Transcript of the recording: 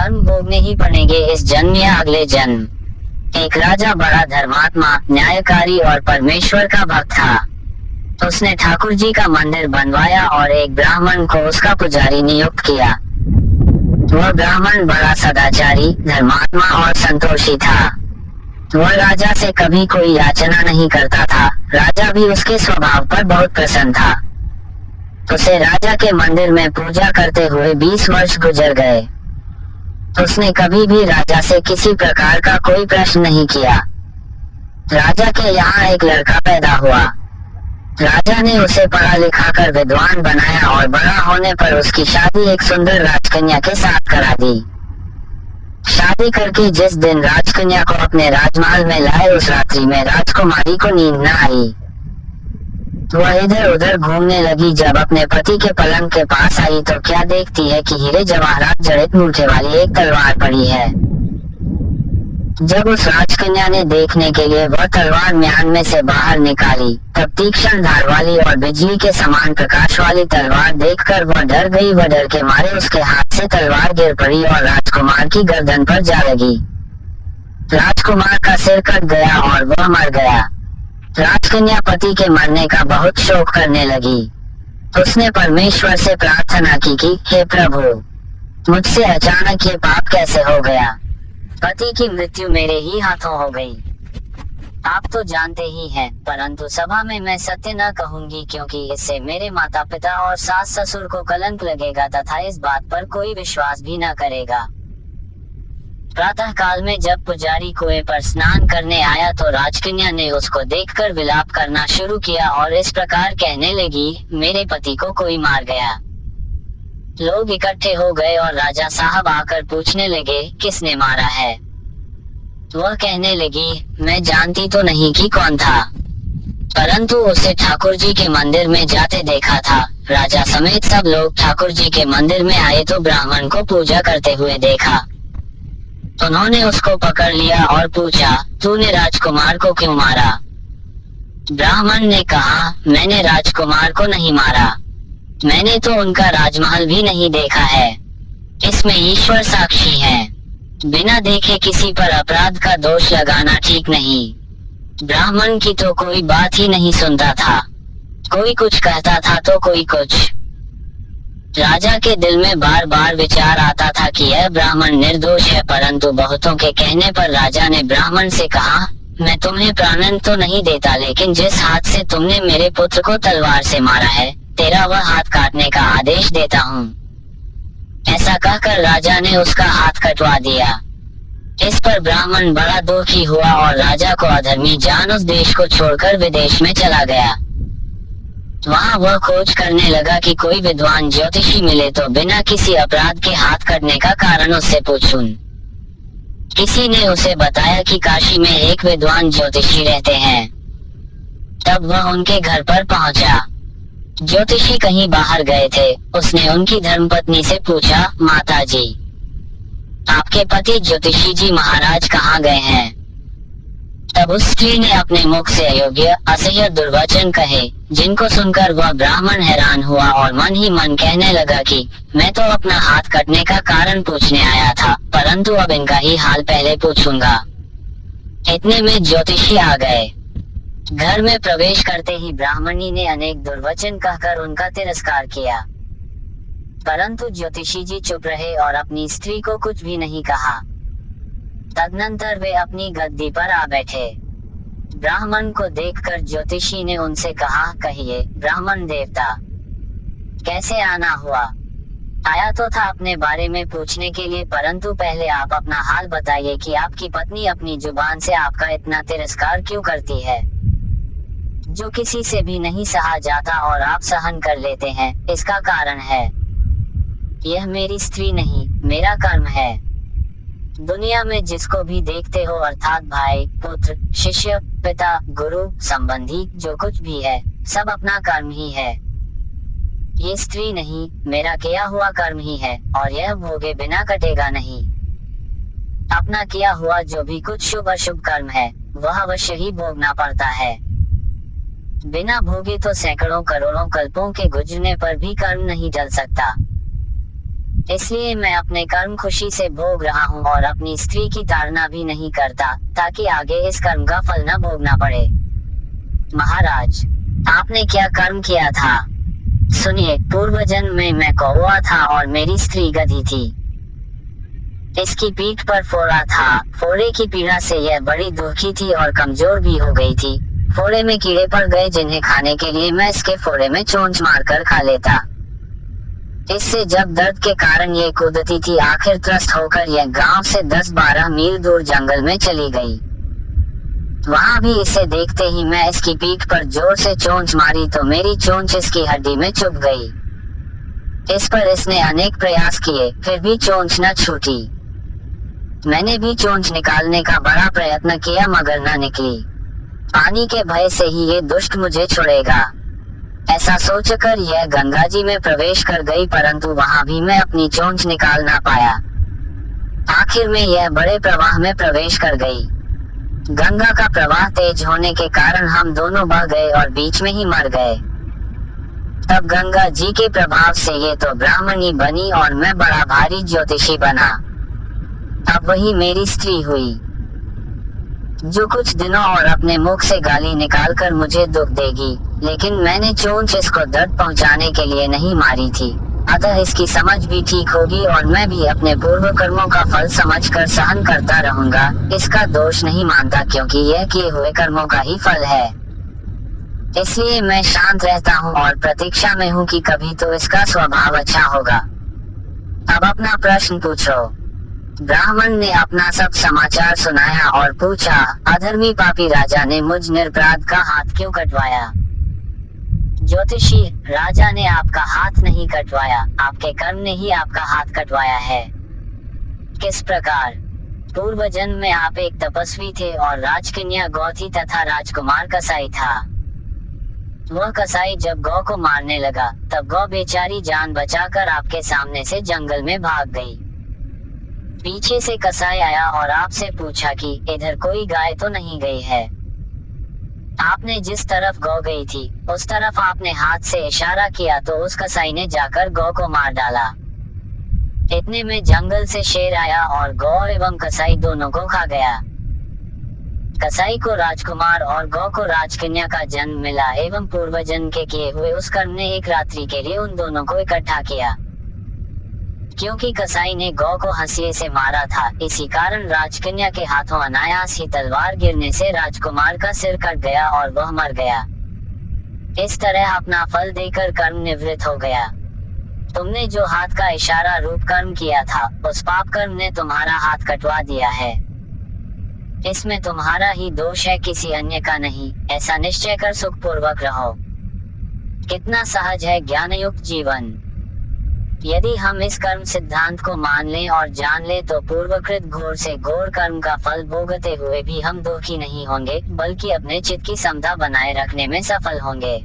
कर्म भोगने ही पड़ेंगे इस जन्म या अगले जन्म। एक राजा बड़ा धर्मात्मा, न्यायकारी और परमेश्वर का भक्त था। तो उसने ठाकुर जी का मंदिर बनवाया और एक ब्राह्मण को उसका पुजारी नियुक्त किया। वह ब्राह्मण बड़ा सदाचारी, धर्मात्मा और संतोषी था। वह राजा से कभी कोई याचना नहीं करता था। राजा भी उसके स्वभाव पर बहुत प्रसन्न था। उसे राजा के मंदिर में पूजा करते हुए 20 वर्ष गुजर गए। उसने कभी भी राजा से किसी प्रकार का कोई प्रश्न नहीं किया। राजा के यहाँ एक लड़का पैदा हुआ। राजा ने उसे पढ़ा लिखा कर विद्वान बनाया और बड़ा होने पर उसकी शादी एक सुंदर राजकन्या के साथ करा दी। शादी करके जिस दिन राजकन्या को अपने राजमहल में लाए, उस रात्रि में राजकुमारी को नींद न आई। वह इधर उधर घूमने लगी। जब अपने पति के पलंग के पास आई तो क्या देखती है कि हीरे जवाहरात जड़ित मूर्छे वाली एक तलवार पड़ी है। जब उस राजकन्या ने देखने के लिए वह तलवार म्यान में से बाहर निकाली, तब तीक्ष्ण धार वाली और बिजली के समान प्रकाश वाली तलवार देखकर वह डर गई। वह डर के मारे उसके हाथ से तलवार गिर पड़ी और राजकुमार की गर्दन पर जा लगी। राजकुमार का सिर कट गया और वह मर गया। राजकन्या पति के मरने का बहुत शोक करने लगी। उसने परमेश्वर से प्रार्थना की कि हे प्रभु, मुझसे अचानक ये पाप कैसे हो गया। पति की मृत्यु मेरे ही हाथों हो गई। आप तो जानते ही हैं, परंतु सभा में मैं सत्य न कहूंगी, क्योंकि इससे मेरे माता पिता और सास ससुर को कलंक लगेगा तथा इस बात पर कोई विश्वास भी न करेगा। प्रातः काल में जब पुजारी कुएं पर स्नान करने आया तो राजकन्या ने उसको देखकर विलाप करना शुरू किया और इस प्रकार कहने लगी, मेरे पति को कोई मार गया। लोग इकट्ठे हो गए और राजा साहब आकर पूछने लगे, किसने मारा है। वह कहने लगी, मैं जानती तो नहीं कि कौन था, परंतु उसे ठाकुर जी के मंदिर में जाते देखा था। राजा समेत सब लोग ठाकुर जी के मंदिर में आए तो ब्राह्मण को पूजा करते हुए देखा। उन्होंने उसको पकड़ लिया और पूछा, तूने राजकुमार को क्यों मारा। ब्राह्मण ने कहा, मैंने राजकुमार को नहीं मारा, मैंने तो उनका राजमहल भी नहीं देखा है। इसमें ईश्वर साक्षी है। बिना देखे किसी पर अपराध का दोष लगाना ठीक नहीं। ब्राह्मण की तो कोई बात ही नहीं सुनता था। कोई कुछ कहता था तो कोई कुछ। राजा के दिल में बार बार विचार आता था कि यह ब्राह्मण निर्दोष है, परंतु बहुतों के कहने पर राजा ने ब्राह्मण से कहा, मैं तुम्हें प्राणन तो नहीं देता, लेकिन जिस हाथ से तुमने मेरे पुत्र को तलवार से मारा है, तेरा वह हाथ काटने का आदेश देता हूँ। ऐसा कहकर राजा ने उसका हाथ कटवा दिया। इस पर ब्राह्मण बड़ा दुखी हुआ और राजा को अधर्मी जान उस देश को छोड़कर विदेश में चला गया। वहाँ वह खोज करने लगा कि कोई विद्वान ज्योतिषी मिले तो बिना किसी अपराध के हाथ कटने का कारण उससे पूछूं। किसी ने उसे बताया कि काशी में एक विद्वान ज्योतिषी रहते हैं। तब वह उनके घर पर पहुंचा। ज्योतिषी कहीं बाहर गए थे। उसने उनकी धर्मपत्नी से पूछा, माता जी, आपके पति ज्योतिषी जी महाराज कहाँ गए हैं। तब उस स्त्री ने अपने मुख से अयोग्य असह्य दुर्वचन कहे, जिनको सुनकर वह ब्राह्मण हैरान हुआ और मन ही मन कहने लगा कि मैं तो अपना हाथ कटने का कारण पूछने आया था, परंतु अब इनका ही हाल पहले पूछूंगा। इतने में ज्योतिषी आ गए। घर में प्रवेश करते ही ब्राह्मणी ने अनेक दुर्वचन कहकर उनका तिरस्कार किया, परंतु ज्योतिषी जी चुप रहे और अपनी स्त्री को कुछ भी नहीं कहा। तदनंतर वे अपनी गद्दी पर आ बैठे। ब्राह्मण को देखकर ज्योतिषी ने उनसे कहा, कहिए ब्राह्मण देवता, कैसे आना हुआ। आया तो था अपने बारे में पूछने के लिए, परंतु पहले आप अपना हाल बताइए कि आपकी पत्नी अपनी जुबान से आपका इतना तिरस्कार क्यों करती है, जो किसी से भी नहीं सहा जाता और आप सहन कर लेते हैं। इसका कारण है, यह मेरी स्त्री नहीं, मेरा कर्म है। दुनिया में जिसको भी देखते हो, अर्थात भाई, पुत्र, शिष्य, पिता, गुरु, संबंधी, जो कुछ भी है, सब अपना कर्म ही है। ये स्त्री नहीं, मेरा किया हुआ कर्म ही है, और यह भोगे बिना कटेगा नहीं। अपना किया हुआ जो भी कुछ शुभ अशुभ कर्म है, वह अवश्य ही भोगना पड़ता है। बिना भोगे तो सैकड़ों करोड़ों कल्पों के गुजरने पर भी कर्म नहीं टल सकता। इसलिए मैं अपने कर्म खुशी से भोग रहा हूँ और अपनी स्त्री की ताड़ना भी नहीं करता, ताकि आगे इस कर्म का फल न भोगना पड़े। महाराज, आपने क्या कर्म किया था? सुनिए, पूर्व जन्म में मैं कौवा था और मेरी स्त्री गधी थी। इसकी पीठ पर फोड़ा था। फोड़े की पीड़ा से यह बड़ी दुखी थी और कमजोर भी हो गई थी। फोड़े में कीड़े पड़ गए जिन्हें खाने के लिए मैं इसके फोड़े में चोंच मारकर खा लेता। इससे जब दर्द के कारण ये कूदती थी, आखिर त्रस्त होकर यह गांव से 10-12 मील दूर जंगल में चली गई। वहां भी इसे देखते ही मैं इसकी पीठ पर जोर से चोंच मारी तो मेरी चोंच इसकी हड्डी में चुभ गई। इस पर इसने अनेक प्रयास किए, फिर भी चोंच न छूटी। मैंने भी चोंच निकालने का बड़ा प्रयत्न किया मगर न निकली। पानी के भय से ही ये दुष्ट मुझे छोड़ेगा, ऐसा सोचकर यह गंगा जी में प्रवेश कर गई, परंतु वहां भी मैं अपनी चोंच निकाल ना पाया। आखिर में यह बड़े प्रवाह में प्रवेश कर गई। गंगा का प्रवाह तेज होने के कारण हम दोनों बह गए और बीच में ही मर गए। तब गंगा जी के प्रभाव से ये तो ब्राह्मणी बनी और मैं बड़ा भारी ज्योतिषी बना। अब वही मेरी स्त्री हुई, जो कुछ दिनों और अपने मुख से गाली निकालकर मुझे दुख देगी, लेकिन मैंने चोंच इसको दर्द पहुंचाने के लिए नहीं मारी थी, अतः इसकी समझ भी ठीक होगी और मैं भी अपने पूर्व कर्मों का फल समझकर सहन करता रहूंगा। इसका दोष नहीं मानता, क्योंकि यह किए हुए कर्मों का ही फल है। इसलिए मैं शांत रहता हूँ और प्रतीक्षा में हूँ कि कभी तो इसका स्वभाव अच्छा होगा। अब अपना प्रश्न पूछो। ब्राह्मण ने अपना सब समाचार सुनाया और पूछा, अधर्मी पापी राजा ने मुझ निरपराध का हाथ क्यों कटवाया? ज्योतिषी, राजा ने आपका हाथ नहीं कटवाया, आपके कर्म ने ही आपका हाथ कटवाया है। किस प्रकार? पूर्व जन्म में आप एक तपस्वी थे और राजकन्या गौ थी तथा राजकुमार कसाई था। वह कसाई जब गौ को मारने लगा, तब गौ बेचारी जान बचाकर आपके सामने से जंगल में भाग गई। पीछे से कसाई आया और आपसे पूछा कि इधर कोई गाय तो नहीं गई है। आपने जिस तरफ गौ गई थी उस तरफ आपने हाथ से इशारा किया तो उस कसाई ने जाकर गौ को मार डाला। इतने में जंगल से शेर आया और गौ एवं कसाई दोनों को खा गया। कसाई को राजकुमार और गौ को राजकन्या का जन्म मिला एवं पूर्वजन्म के किए हुए उस कर्म ने एक रात्रि के लिए उन दोनों को इकट्ठा किया। क्योंकि कसाई ने गौ को हंसिए से मारा था, इसी कारण राजकन्या के हाथों अनायास ही तलवार गिरने से राजकुमार का सिर कट गया और वह मर गया। इस तरह अपना फल देकर कर्म निवृत्त हो गया। तुमने जो हाथ का इशारा रूप कर्म किया था, उस पाप कर्म ने तुम्हारा हाथ कटवा दिया है। इसमें तुम्हारा ही दोष है, किसी अन्य का नहीं। ऐसा निश्चय कर सुख पूर्वक रहो। कितना सहज है ज्ञानयुक्त जीवन। यदि हम इस कर्म सिद्धांत को मान लें और जान लें तो पूर्वकृत घोर से घोर कर्म का फल भोगते हुए भी हम दुखी नहीं होंगे, बल्कि अपने चित्त की समता बनाए रखने में सफल होंगे।